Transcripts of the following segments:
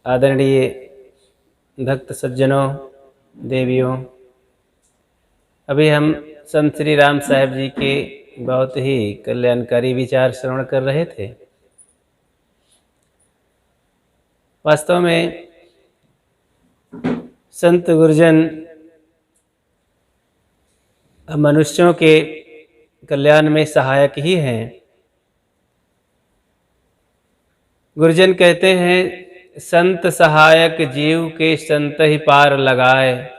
आदरणीय भक्त सज्जनों, देवियों, अभी हम संत श्री राम साहब जी के बहुत ही कल्याणकारी विचार श्रवण कर रहे थे। वास्तव में संत गुरुजन मनुष्यों के कल्याण में सहायक ही हैं। गुरुजन कहते हैं, संत सहायक जीव के संत ही पार लगाए,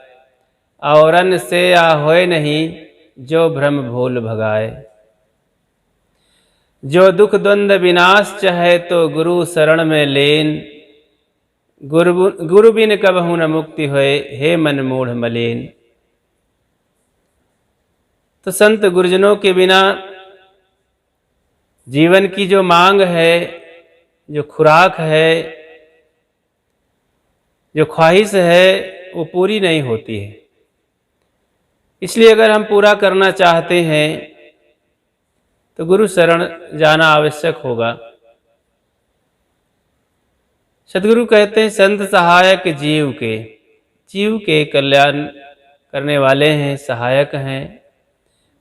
औरन से आ होए नहीं जो भ्रम भूल भगाए। जो दुख द्वंद विनाश चाहे तो गुरु शरण में लेन, गुरु बिन कबहु न मुक्ति होए, हे मन मूढ़ मलिन। तो संत गुरुजनों के बिना जीवन की जो मांग है, जो खुराक है, जो ख्वाहिश है, वो पूरी नहीं होती है। इसलिए अगर हम पूरा करना चाहते हैं तो गुरु शरण जाना आवश्यक होगा। सद्गुरु कहते हैं, संत सहायक जीव के कल्याण करने वाले हैं, सहायक हैं,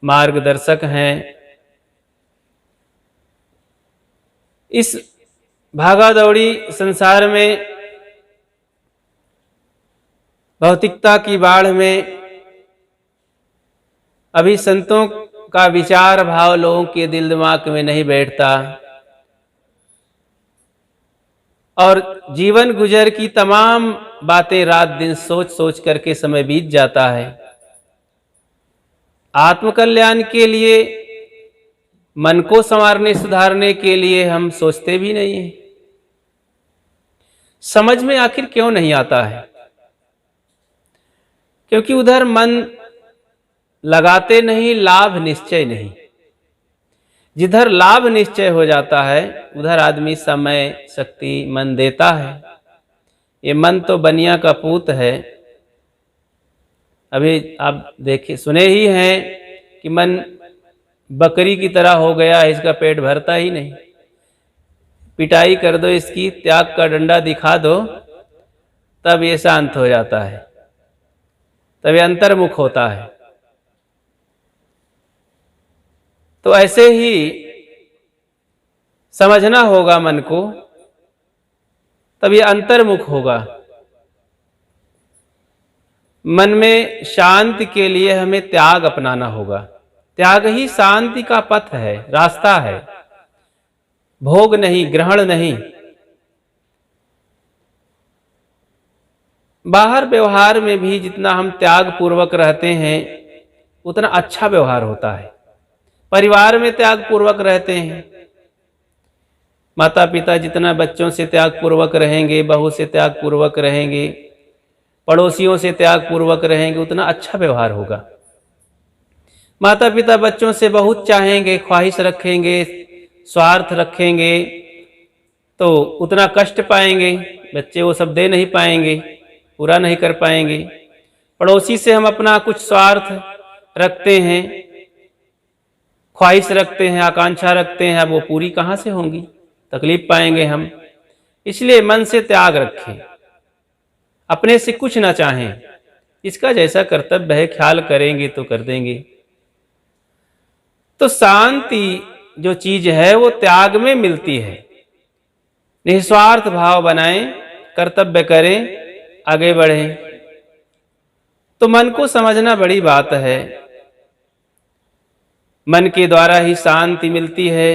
मार्गदर्शक हैं। इस भागा दौड़ी संसार में, भौतिकता की बाढ़ में अभी संतों का विचार भाव लोगों के दिल दिमाग में नहीं बैठता, और जीवन गुजर की तमाम बातें रात दिन सोच सोच करके समय बीत जाता है। आत्मकल्याण के लिए, मन को संवारने सुधारने के लिए हम सोचते भी नहीं हैं। समझ में आखिर क्यों नहीं आता है? क्योंकि उधर मन लगाते नहीं, लाभ निश्चय नहीं। जिधर लाभ निश्चय हो जाता है उधर आदमी समय शक्ति मन देता है। ये मन तो बनिया का पूत है। अभी आप देखे सुने ही हैं कि मन बकरी की तरह हो गया है, इसका पेट भरता ही नहीं। पिटाई कर दो इसकी, त्याग का डंडा दिखा दो, तब ये शांत हो जाता है, तब ये अंतर्मुख होता है। तो ऐसे ही समझना होगा मन को, तब ये अंतर्मुख होगा। मन में शांति के लिए हमें त्याग अपनाना होगा। त्याग ही शांति का पथ है, रास्ता है। भोग नहीं, ग्रहण नहीं। बाहर व्यवहार में भी जितना हम त्याग पूर्वक रहते हैं उतना अच्छा व्यवहार होता है। परिवार में त्याग पूर्वक रहते हैं, माता पिता जितना बच्चों से त्याग पूर्वक रहेंगे, बहू से त्याग पूर्वक रहेंगे, पड़ोसियों से त्याग पूर्वक रहेंगे, उतना अच्छा व्यवहार होगा। माता पिता बच्चों से बहुत चाहेंगे, ख्वाहिश रखेंगे, स्वार्थ रखेंगे, तो उतना कष्ट पाएंगे। बच्चे वो सब दे नहीं पाएंगे, पूरा नहीं कर पाएंगे। पड़ोसी से हम अपना कुछ स्वार्थ रखते हैं, ख्वाहिश रखते हैं, आकांक्षा रखते हैं, अब वो पूरी कहाँ से होंगी, तकलीफ पाएंगे हम। इसलिए मन से त्याग रखें, अपने से कुछ ना चाहें। इसका जैसा कर्तव्य है ख्याल करेंगे तो कर देंगे। तो शांति जो चीज है वो त्याग में मिलती है। निस्वार्थ भाव बनाएं, कर्तव्य करें, आगे बढ़ें। तो मन को समझना बड़ी बात है। मन के द्वारा ही शांति मिलती है,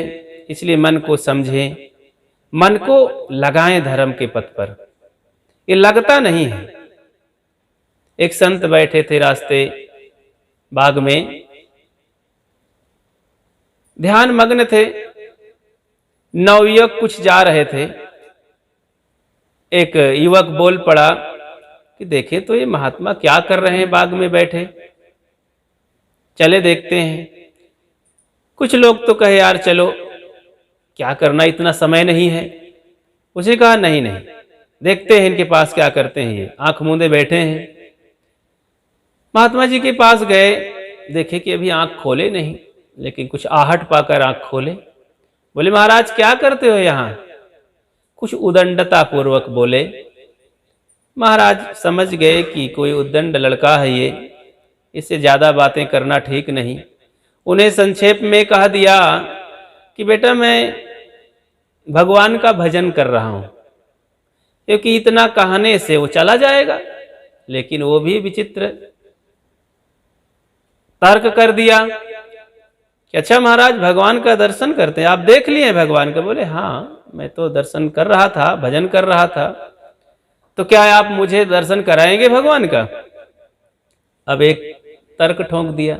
इसलिए मन को समझें, मन को लगाएं धर्म के पथ पर। ये लगता नहीं है। एक संत बैठे थे रास्ते बाग में, ध्यान मग्न थे। नवयुवक कुछ जा रहे थे। एक युवक बोल पड़ा कि देखें तो ये महात्मा क्या कर रहे हैं बाग में बैठे, चले देखते हैं। कुछ लोग तो कहे यार चलो, क्या करना, इतना समय नहीं है। उसे कहा नहीं नहीं, देखते हैं इनके पास क्या करते हैं, ये आंख मूंदे बैठे हैं। महात्मा जी के पास गए, देखे कि अभी आंख खोले नहीं, लेकिन कुछ आहट पाकर आंख खोले। बोले महाराज क्या करते हो यहाँ? कुछ उदंडता पूर्वक बोले। महाराज समझ गए कि कोई उद्दंड लड़का है ये, इससे ज़्यादा बातें करना ठीक नहीं। उन्हें संक्षेप में कह दिया कि बेटा मैं भगवान का भजन कर रहा हूँ, क्योंकि इतना कहने से वो चला जाएगा। लेकिन वो भी विचित्र तर्क कर दिया कि अच्छा महाराज भगवान का दर्शन करते हैं, आप देख लिए भगवान का? बोले हाँ मैं तो दर्शन कर रहा था, भजन कर रहा था। तो क्या आप मुझे दर्शन कराएंगे भगवान का? अब एक तर्क ठोक दिया।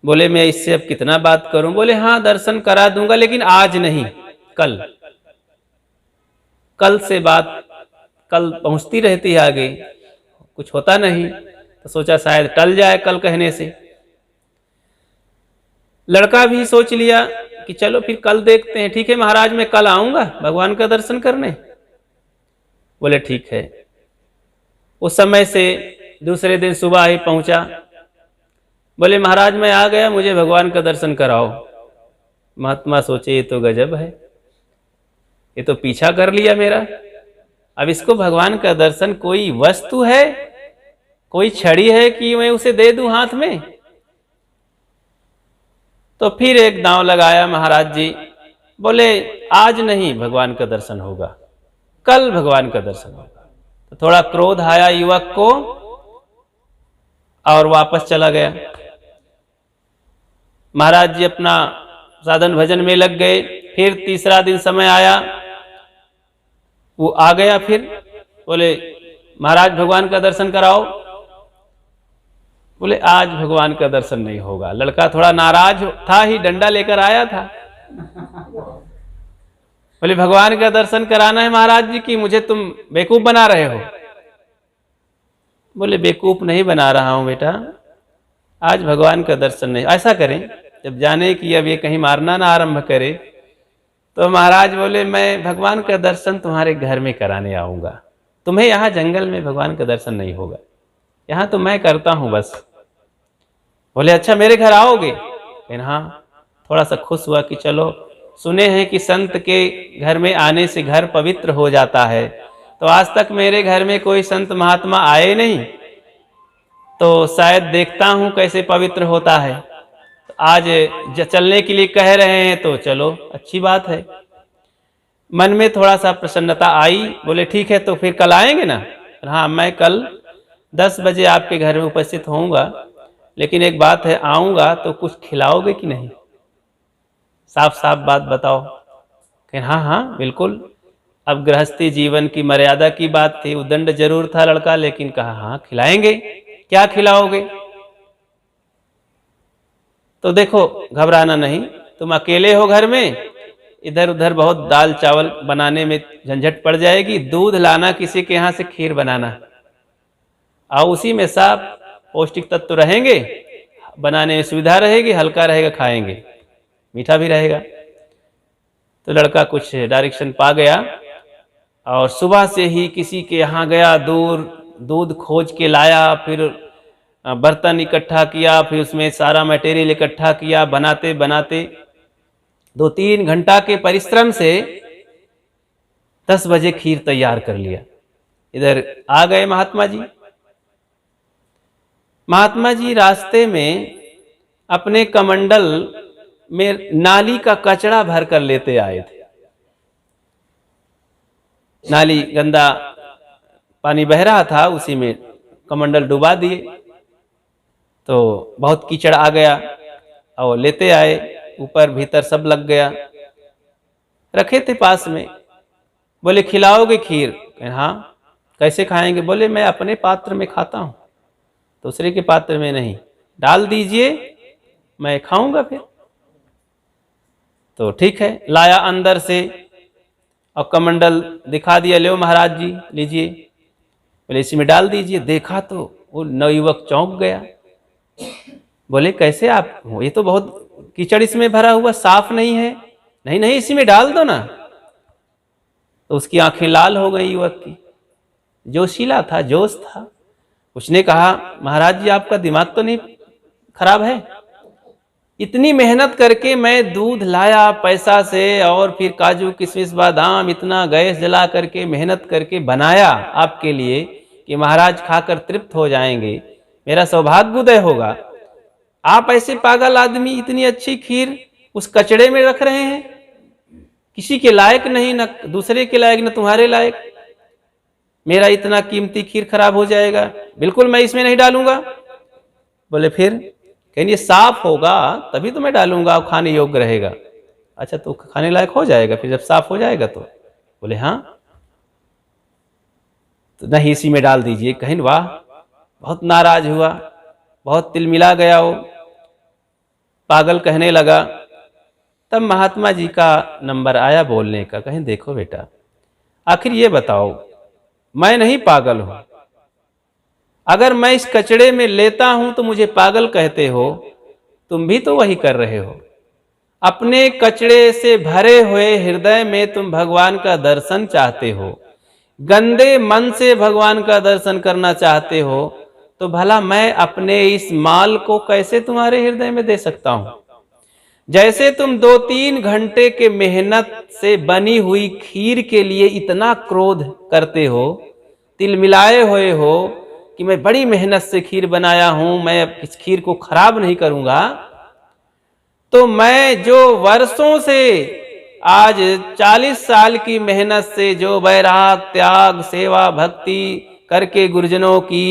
बोले मैं इससे अब कितना बात करूं? बोले हाँ दर्शन करा दूंगा, लेकिन आज नहीं, कल। कल से बात कल पहुंचती रहती है आगे, कुछ होता नहीं, तो सोचा शायद टल जाए कल कहने से। लड़का भी सोच लिया कि चलो फिर कल देखते हैं। ठीक है महाराज मैं कल आऊंगा भगवान का दर्शन करने। बोले ठीक है। उस समय से दूसरे दिन सुबह ही पहुंचा। बोले महाराज मैं आ गया, मुझे भगवान का दर्शन कराओ। महात्मा सोचे ये तो गजब है, ये तो पीछा कर लिया मेरा। अब इसको भगवान का दर्शन कोई वस्तु है, कोई छड़ी है कि मैं उसे दे दूं हाथ में? तो फिर एक दांव लगाया महाराज जी। बोले आज नहीं भगवान का दर्शन होगा, कल भगवान का दर्शन होगा। तो थोड़ा क्रोध आया युवक को और वापस चला गया। महाराज जी अपना साधन भजन में लग गए। फिर तीसरा दिन समय आया, वो आ गया। फिर बोले महाराज भगवान का दर्शन कराओ। बोले आज भगवान का दर्शन नहीं होगा। लड़का थोड़ा नाराज था ही, डंडा लेकर आया था। बोले भगवान का दर्शन कराना है महाराज जी की, मुझे तुम बेवकूफ बना रहे हो। बोले बेवकूफ नहीं बना रहा हूं बेटा, आज भगवान का दर्शन नहीं। ऐसा करें जब जाने कि अब ये कहीं मारना ना आरंभ करे, तो महाराज बोले मैं भगवान का दर्शन तुम्हारे घर में कराने आऊंगा, तुम्हें यहाँ जंगल में भगवान का दर्शन नहीं होगा, यहाँ तो मैं करता हूं बस। बोले अच्छा मेरे घर आओगे? हाँ। थोड़ा सा खुश हुआ कि चलो, सुने हैं कि संत के घर में आने से घर पवित्र हो जाता है, तो आज तक मेरे घर में कोई संत महात्मा आए नहीं, तो शायद देखता हूं कैसे पवित्र होता है। तो आज चलने के लिए कह रहे हैं तो चलो अच्छी बात है। मन में थोड़ा सा प्रसन्नता आई। बोले ठीक है तो फिर कल आएंगे ना? हाँ मैं कल 10 बजे आपके घर में उपस्थित होऊंगा, लेकिन एक बात है, आऊंगा तो कुछ खिलाओगे कि नहीं? साफ साफ बात बताओ। कि हाँ हाँ बिल्कुल। अब गृहस्थी जीवन की मर्यादा की बात थी, उद्दंड जरूर था लड़का, लेकिन कहा हाँ खिलाएंगे। क्या खिलाओगे? तो देखो घबराना नहीं, तुम अकेले हो घर में, इधर उधर बहुत दाल चावल बनाने में झंझट पड़ जाएगी, दूध लाना किसी के यहाँ से, खीर बनाना, और उसी में सब पौष्टिक तत्व रहेंगे, बनाने में सुविधा रहेगी, हल्का रहेगा, खाएंगे, मीठा भी रहेगा। तो लड़का कुछ डायरेक्शन पा गया और सुबह से ही किसी के यहाँ गया, दूध खोज के लाया, फिर बर्तन इकट्ठा किया, फिर उसमें सारा मटेरियल इकट्ठा किया। बनाते बनाते 2-3 घंटा के परिश्रम से 10 बजे खीर तैयार कर लिया। इधर आ गए महात्मा जी। महात्मा जी रास्ते में अपने कमंडल में नाली का कचरा भर कर लेते आए थे। नाली गंदा पानी बह रहा था, उसी में कमंडल डुबा दिए, तो बहुत कीचड़ आ गया और लेते आए, ऊपर भीतर सब लग गया। रखे थे पास में। बोले खिलाओगे खीर? हाँ। कैसे खाएंगे? बोले मैं अपने पात्र में खाता हूँ, दूसरे के पात्र में नहीं, डाल दीजिए मैं खाऊंगा फिर। तो ठीक है, लाया अंदर से और कमंडल दिखा दिया, ले महाराज जी लीजिए। बोले इसी में डाल दीजिए। देखा तो वो नवयुवक चौंक गया। बोले कैसे आप हो, ये तो बहुत कीचड़ इसमें भरा हुआ, साफ नहीं है। नहीं नहीं इसी में डाल दो ना। तो उसकी आंखें लाल हो गई युवक की, जोशीला था, जोश था। उसने कहा महाराज जी आपका दिमाग तो नहीं खराब है? इतनी मेहनत करके मैं दूध लाया पैसा से, और फिर काजू किशमिश बादाम इतना गैस जला करके मेहनत करके बनाया आपके लिए कि महाराज खाकर तृप्त हो जाएंगे, मेरा सौभाग्य उदय होगा। आप ऐसे पागल आदमी इतनी अच्छी खीर उस कचड़े में रख रहे हैं, किसी के लायक नहीं, न दूसरे के लायक न तुम्हारे लायक। मेरा इतना कीमती खीर खराब हो जाएगा, बिल्कुल मैं इसमें नहीं डालूंगा। बोले फिर? कहीं ये साफ होगा तभी तो मैं डालूंगा, खाने योग्य रहेगा। अच्छा तो खाने लायक हो जाएगा फिर जब साफ हो जाएगा तो? बोले हाँ। तो नहीं इसी में डाल दीजिए। कहीं वाह, बहुत नाराज हुआ, बहुत तिलमिला गया वो, पागल कहने लगा। तब महात्मा जी का नंबर आया बोलने का। कहीं देखो बेटा, आखिर ये बताओ, मैं नहीं पागल हूं, अगर मैं इस कचड़े में लेता हूं तो मुझे पागल कहते हो, तुम भी तो वही कर रहे हो। अपने कचड़े से भरे हुए हृदय में तुम भगवान का दर्शन चाहते हो, गंदे मन से भगवान का दर्शन करना चाहते हो, तो भला मैं अपने इस माल को कैसे तुम्हारे हृदय में दे सकता हूं? जैसे तुम 2-3 घंटे के मेहनत से बनी हुई खीर के लिए इतना क्रोध करते हो, तिलमिलाए हुए हो कि मैं बड़ी मेहनत से खीर बनाया हूं, मैं अब इस खीर को खराब नहीं करूंगा, तो मैं जो वर्षों से, आज 40 साल की मेहनत से जो वैराग त्याग सेवा भक्ति करके गुरुजनों की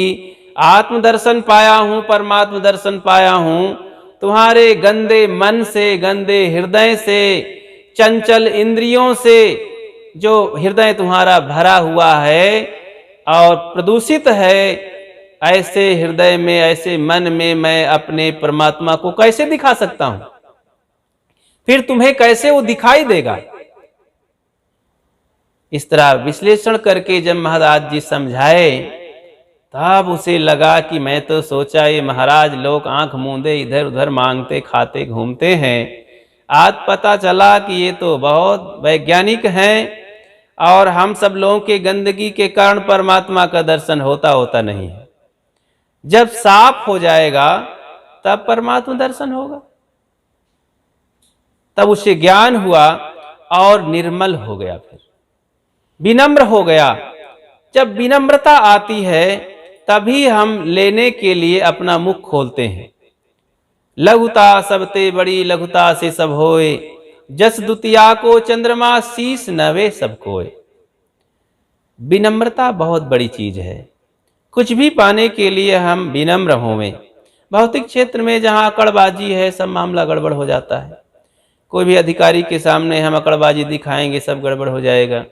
आत्मदर्शन पाया हूं, परमात्म दर्शन पाया हूं, तुम्हारे गंदे मन से, गंदे हृदय से, चंचल इंद्रियों से जो हृदय तुम्हारा भरा हुआ है और प्रदूषित है, ऐसे हृदय में, ऐसे मन में मैं अपने परमात्मा को कैसे दिखा सकता हूं? फिर तुम्हें कैसे वो दिखाई देगा? इस तरह विश्लेषण करके जब महाराज जी समझाए, तब उसे लगा कि मैं तो सोचा ये महाराज लोग आंख मूंदे इधर उधर मांगते खाते घूमते हैं, आज पता चला कि ये तो बहुत वैज्ञानिक हैं और हम सब लोगों के गंदगी के कारण परमात्मा का दर्शन होता नहीं है। जब साफ हो जाएगा तब परमात्मा दर्शन होगा। तब उसे ज्ञान हुआ और निर्मल हो गया, फिर विनम्र हो गया। जब विनम्रता आती है तभी हम लेने के लिए अपना मुख खोलते हैं। लघुता सबते बड़ी लघुता से सब होए, जस दुतिया को चंद्रमा शीस नवे सब कोय। विनम्रता बहुत बड़ी चीज है। कुछ भी पाने के लिए हम विनम्र होवें। भौतिक क्षेत्र में जहाँ अकड़बाजी है सब मामला गड़बड़ हो जाता है। कोई भी अधिकारी के सामने हम अकड़बाजी दिखाएंगे सब गड़बड़ हो जाएगा।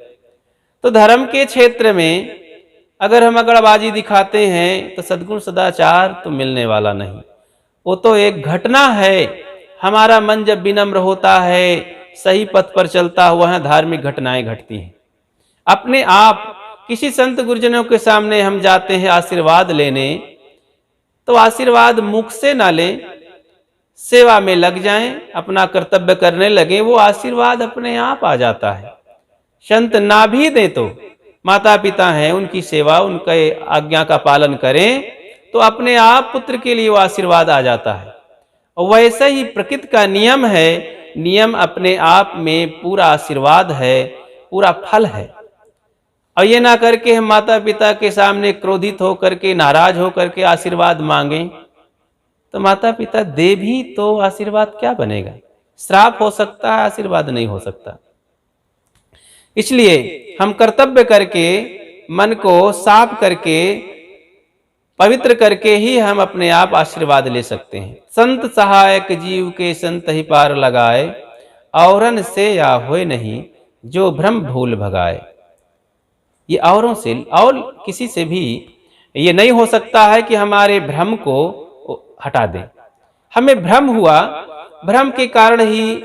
तो धर्म के क्षेत्र में अगर हम अकड़बाजी दिखाते हैं तो सद्गुण सदाचार तो मिलने वाला नहीं। वो तो एक घटना है। हमारा मन जब विनम्र होता है, सही पथ पर चलता हुआ है, धार्मिक घटनाएं घटती हैं। अपने आप किसी संत गुरुजनों के सामने हम जाते हैं आशीर्वाद लेने, तो आशीर्वाद मुख से ना लें, सेवा में लग जाएं, अपना कर्तव्य करने लगे, वो आशीर्वाद अपने आप आ जाता है। संत ना भी दें तो माता पिता हैं, उनकी सेवा, उनके आज्ञा का पालन करें तो अपने आप पुत्र के लिए वो आशीर्वाद आ जाता है। और वैसे ही प्रकृति का नियम है, नियम अपने आप में पूरा आशीर्वाद है, पूरा फल है। और ये ना करके हम माता पिता के सामने क्रोधित होकर के, नाराज होकर के आशीर्वाद मांगें, तो माता पिता दे भी तो आशीर्वाद क्या बनेगा? श्राप हो सकता है, आशीर्वाद नहीं हो सकता। इसलिए हम कर्तव्य करके, मन को साफ करके, पवित्र करके ही हम अपने आप आशीर्वाद ले सकते हैं। संत सहायक जीव के संत ही पार लगाए, औरन से या होए नहीं जो भ्रम भूल भगाए। ये औरों से और किसी से भी ये नहीं हो सकता है कि हमारे भ्रम को हटा दे। हमें भ्रम हुआ, भ्रम के कारण ही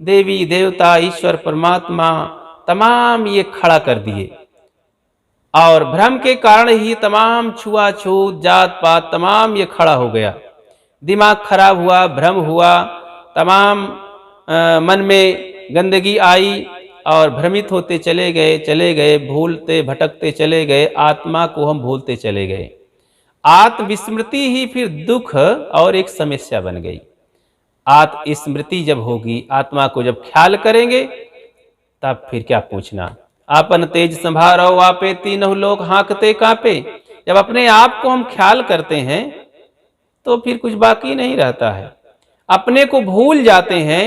देवी देवता ईश्वर परमात्मा तमाम ये खड़ा कर दिए, और भ्रम के कारण ही तमाम छुआछूत जात पात तमाम ये खड़ा हो गया। दिमाग खराब हुआ, भ्रम हुआ, तमाम मन में गंदगी आई और भ्रमित होते चले गए, भूलते भटकते चले गए, आत्मा को हम भूलते चले गए। आत्मविस्मृति ही फिर दुख और एक समस्या बन गई। स्मृति जब होगी, आत्मा को जब ख्याल करेंगे, तब फिर क्या पूछना। आपन तेज संभारो आपे, तीनों लोग हाँकते कांपे। जब अपने आप को हम ख्याल करते हैं तो फिर कुछ बाकी नहीं रहता है। अपने को भूल जाते हैं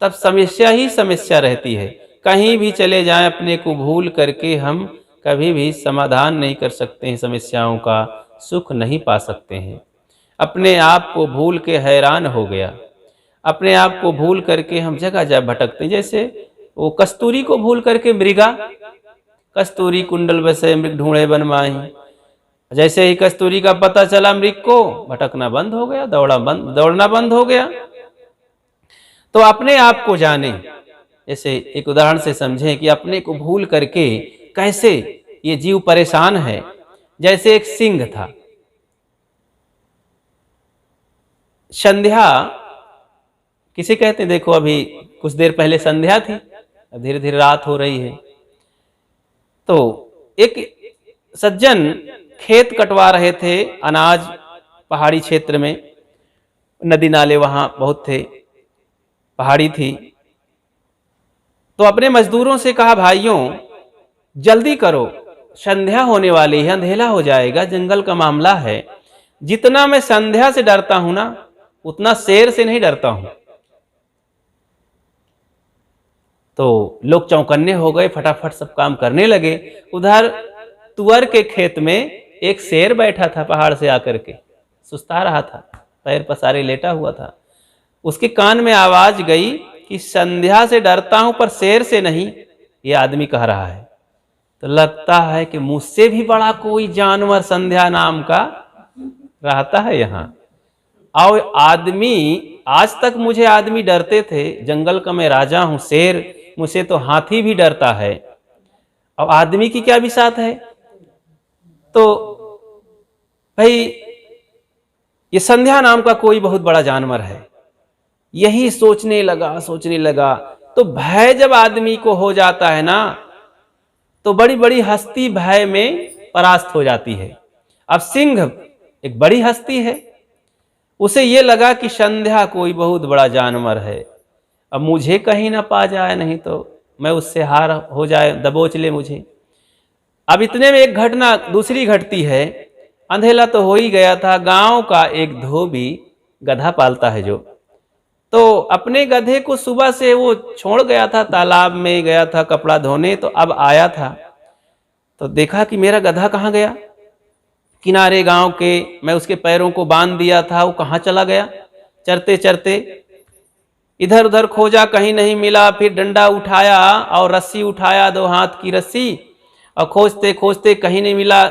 तब समस्या ही समस्या रहती है। कहीं भी चले जाएं, अपने को भूल करके हम कभी भी समाधान नहीं कर सकते हैं, समस्याओं का सुख नहीं पा सकते हैं। अपने आप को भूल के हैरान हो गया, अपने आप को भूल करके हम जगह जगह भटकते हैं। जैसे वो कस्तूरी को भूल करके मृगा, कस्तूरी कुंडल बसे मृग ढूंढे वन माही। जैसे ही कस्तूरी का पता चला मृग को, भटकना बंद हो गया, दौड़ना बंद हो गया। तो अपने आप को जाने, जैसे एक उदाहरण से समझें कि अपने को भूल करके कैसे ये जीव परेशान है। जैसे एक सिंह था, संध्या किसे कहते हैं, देखो अभी कुछ देर पहले संध्या थी, अब धीरे धीरे रात हो रही है। तो एक सज्जन खेत कटवा रहे थे, अनाज, पहाड़ी क्षेत्र में, नदी नाले वहां बहुत थे, पहाड़ी थी। तो अपने मजदूरों से कहा, भाइयों जल्दी करो, संध्या होने वाली है, अंधेला हो जाएगा, जंगल का मामला है। जितना मैं संध्या से डरता हूं ना, उतना शेर से नहीं डरता हूं। तो लोग चौकन्ने हो गए, फटाफट सब काम करने लगे। उधर तुअर के खेत में एक शेर बैठा था, पहाड़ से आकर के सुस्ता रहा था, पैर पसारे लेटा हुआ था। उसके कान में आवाज गई कि संध्या से डरता हूं पर शेर से नहीं, ये आदमी कह रहा है। तो लगता है कि मुझसे भी बड़ा कोई जानवर संध्या नाम का रहता है यहाँ। और आदमी, आज तक मुझे आदमी डरते थे, जंगल का मैं राजा हूं, शेर, मुझसे तो हाथी भी डरता है, अब आदमी की क्या बिसात है। तो भाई ये संध्या नाम का कोई बहुत बड़ा जानवर है, यही सोचने लगा। तो भय जब आदमी को हो जाता है ना, तो बड़ी बड़ी हस्ती भय में परास्त हो जाती है। अब सिंह एक बड़ी हस्ती है, उसे ये लगा कि संध्या कोई बहुत बड़ा जानवर है, अब मुझे कहीं ना पा जाए, नहीं तो मैं उससे हार हो जाए, दबोच ले मुझे। अब इतने में एक घटना दूसरी घटती है। अंधेला तो हो ही गया था। गांव का एक धोबी गधा पालता है जो, तो अपने गधे को सुबह से वो छोड़ गया था, तालाब में गया था कपड़ा धोने। तो अब आया था तो देखा कि मेरा गधा कहाँ गया, किनारे गांव के मैं उसके पैरों को बांध दिया था, वो कहाँ चला गया। चरते चरते इधर उधर खोजा, कहीं नहीं मिला। फिर डंडा उठाया और रस्सी उठाया, 2 हाथ की रस्सी, और खोजते खोजते कहीं नहीं मिला।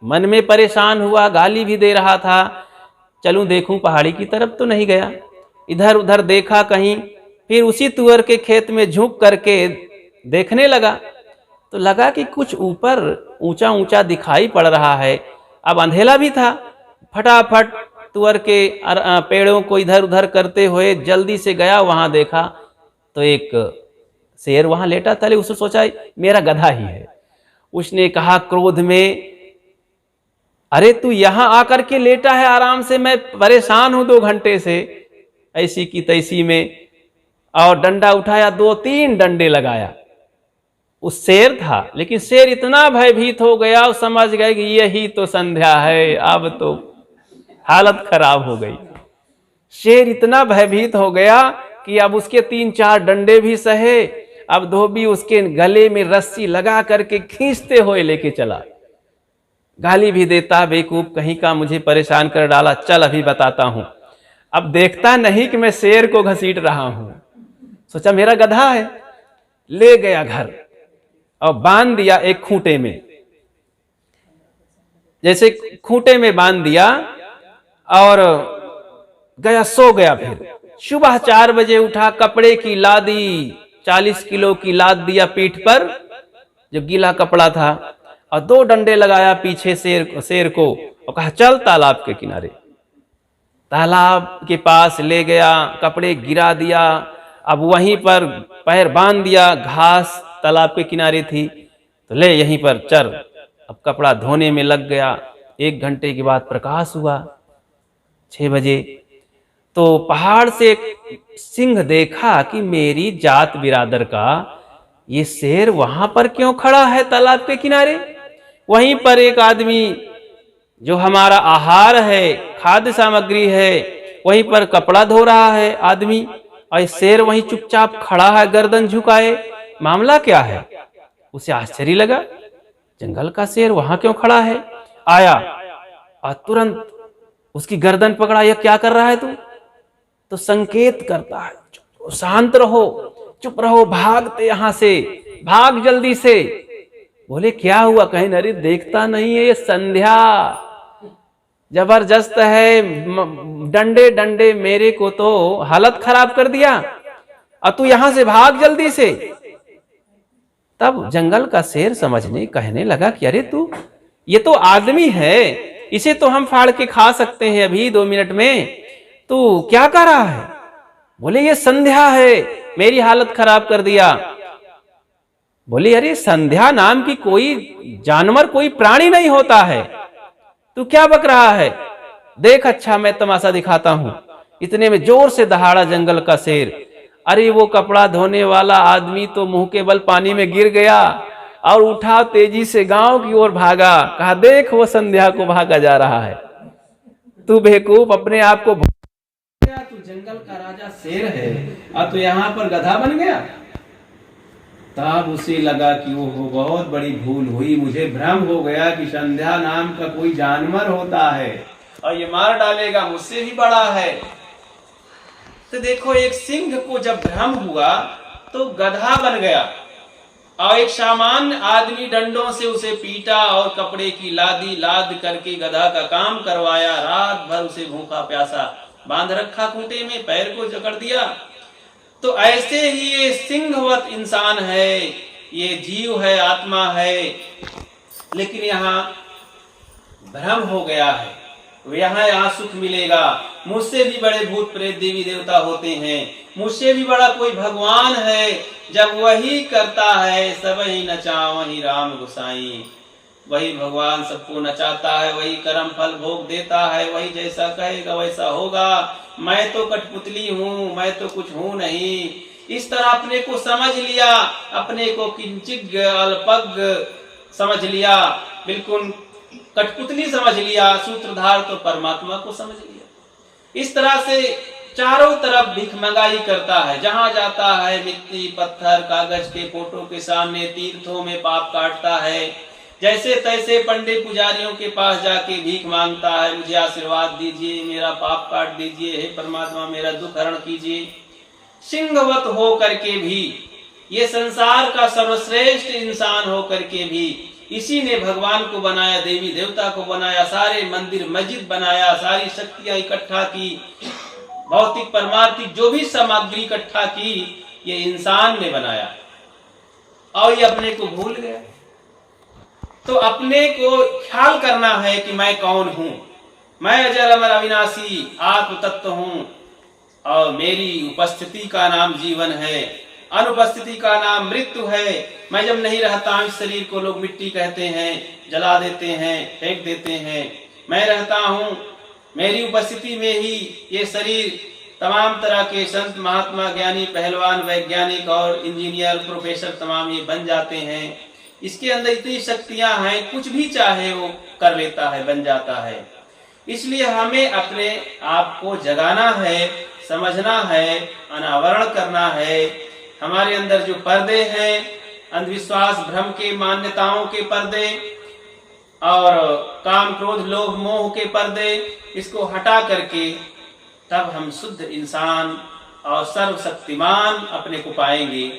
मन में परेशान हुआ, गाली भी दे रहा था, चलूं देखूं पहाड़ी की तरफ तो नहीं गया। इधर उधर देखा कहीं, फिर उसी तुअर के खेत में झुक करके देखने लगा, तो लगा कि कुछ ऊपर ऊंचा ऊंचा दिखाई पड़ रहा है। अब अंधेला भी था, फटाफट तुअर के पेड़ों को इधर उधर करते हुए जल्दी से गया, वहां देखा तो एक शेर वहां लेटा था। उसने सोचा मेरा गधा ही है। उसने कहा क्रोध में, अरे तू यहां आकर के लेटा है आराम से, मैं परेशान हूं 2 घंटे से, ऐसी की तैसी में। और डंडा उठाया, 2-3 डंडे लगाया। उस शेर था, लेकिन शेर इतना भयभीत हो गया और समझ गए कि यही तो संध्या है। अब तो हालत खराब हो गई। शेर इतना भयभीत हो गया कि अब उसके 3-4 डंडे भी सहे। अब धोबी उसके गले में रस्सी लगा करके खींचते हुए लेके चला। गाली भी देता, बेवकूफ कहीं का, मुझे परेशान कर डाला, चल अभी बताता हूं। अब देखता नहीं कि मैं शेर को घसीट रहा हूं, सोचा मेरा गधा है। ले गया घर और बांध दिया एक खूंटे में। जैसे खूंटे में बांध दिया और गया, सो गया। फिर सुबह 4 बजे उठा, कपड़े की लादी, 40 किलो की लाद दिया पीठ पर, जो गीला कपड़ा था, और 2 डंडे लगाया पीछे शेर को, और कहा चल तालाब के किनारे। तालाब के पास ले गया, कपड़े गिरा दिया, अब वहीं पर पैर बांध दिया, घास तालाब के किनारे थी, तो ले यहीं पर चर। अब कपड़ा धोने में लग गया। 1 घंटे के बाद प्रकाश हुआ, 6 बजे। तो पहाड़ से एक सिंह देखा कि मेरी जात बिरादर का ये शेर वहां पर क्यों खड़ा है तालाब के किनारे। वहीं पर एक आदमी जो हमारा आहार है, खाद्य सामग्री है, वहीं पर कपड़ा धो रहा है आदमी, और शेर वहीं चुपचाप खड़ा है गर्दन झुकाए। मामला क्या है? उसे आश्चर्य लगा, जंगल का शेर वहां क्यों खड़ा है। आया और तुरंत उसकी गर्दन पकड़ा, यह क्या कर रहा है तू? तो संकेत करता है, शांत रहो, चुप रहो, भागते यहां से, भाग जल्दी से। बोले क्या हुआ? कहीं अरे देखता नहीं है, ये संध्या जबरदस्त है, डंडे डंडे मेरे को तो हालत खराब कर दिया, और तू यहां से भाग जल्दी से। तब जंगल का शेर समझने कहने लगा कि अरे तू, ये तो आदमी है, इसे तो हम फाड़ के खा सकते हैं अभी 2 मिनट में, तू क्या कर रहा है? बोले ये संध्या है, मेरी हालत खराब कर दिया। बोले अरे संध्या नाम की कोई जानवर, कोई प्राणी नहीं होता है, तू क्या बक रहा है? देख अच्छा मैं तमाशा दिखाता हूं। इतने में जोर से दहाड़ा जंगल का शेर। अरे वो कपड़ा धोने वाला आदमी तो मुंह के बल पानी में गिर गया और उठा, तेजी से गांव की ओर भागा। कहा देख वो संध्या को भागा जा रहा है। तू बेवकूफ, अपने आप को तू जंगल का राजा शेर है और तू यहाँ पर गधा बन गया। तब उसे लगा कि वो बहुत बड़ी भूल हुई, मुझे भ्रम हो गया कि संध्या नाम का कोई जानवर होता है और ये मार डालेगा, मुझसे भी बड़ा है। तो देखो एक सिंह को जब भ्रम हुआ तो गधा बन गया, और एक सामान्य आदमी डंडों से उसे पीटा और कपड़े की लादी लाद करके गधा का काम करवाया। रात भर उसे भूखा प्यासा बांध रखा, खूंटे में पैर को जकड़ दिया। तो ऐसे ही ये सिंहवत इंसान है, ये जीव है, आत्मा है, लेकिन यहाँ भ्रम हो गया है। यहाँ सुख मिलेगा, मुझसे भी बड़े भूत प्रेत देवी देवता होते हैं, मुझसे भी बड़ा कोई भगवान है। जब वही करता है सब ही नचावहि राम गोसाई, वही भगवान सबको नचाता है, वही कर्म फल भोग देता है, वही जैसा कहेगा वैसा होगा। मैं तो कठपुतली हूँ, मैं तो कुछ हूँ नहीं। इस तरह अपने को समझ लिया, अपने को किंचित अल्पज्ञ समझ लिया, बिल्कुल कठपुतली समझ लिया, सूत्रधार तो परमात्मा को समझ लिया। इस तरह से चारों तरफ भिखमंगाई करता है, जहां जाता है मिट्टी पत्थर कागज के फोटो के सामने तीर्थों में पाप काटता है, जैसे तैसे पंडित पुजारियों के पास जाके भीख मांगता है, मुझे आशीर्वाद दीजिए, मेरा पाप काट दीजिए, हे परमात्मा मेरा दुख हरण कीजिए। सिंहवत हो करके भी, ये संसार का सर्वश्रेष्ठ इंसान हो करके भी, इसी ने भगवान को बनाया, देवी देवता को बनाया, सारे मंदिर मस्जिद बनाया, सारी शक्तियां इकट्ठा की, भौतिक परमार्थिक जो भी सामग्री इकट्ठा की, ये इंसान ने बनाया, और ये अपने को भूल गया। तो अपने को ख्याल करना है कि मैं कौन हूं। मैं अजर अमर अविनाशी आत्म तत्व हूं, और मेरी उपस्थिति का नाम जीवन है, अनुपस्थिति का नाम मृत्यु है। मैं जब नहीं रहता हूं, इस शरीर को लोग मिट्टी कहते हैं, जला देते हैं, फेंक देते हैं। मैं रहता हूं, मेरी उपस्थिति में ही ये शरीर तमाम तरह के संत महात्मा ज्ञानी पहलवान वैज्ञानिक और इंजीनियर प्रोफेसर तमाम ये बन जाते हैं। इसके अंदर इतनी शक्तियां हैं, कुछ भी चाहे वो कर लेता है, बन जाता है। इसलिए हमें अपने आप को जगाना है, समझना है, अनावरण करना है। हमारे अंदर जो पर्दे हैं, अंधविश्वास भ्रम के मान्यताओं के पर्दे और काम क्रोध लोभ मोह के पर्दे, इसको हटा करके तब हम शुद्ध इंसान और सर्वशक्तिमान अपने को पाएंगे।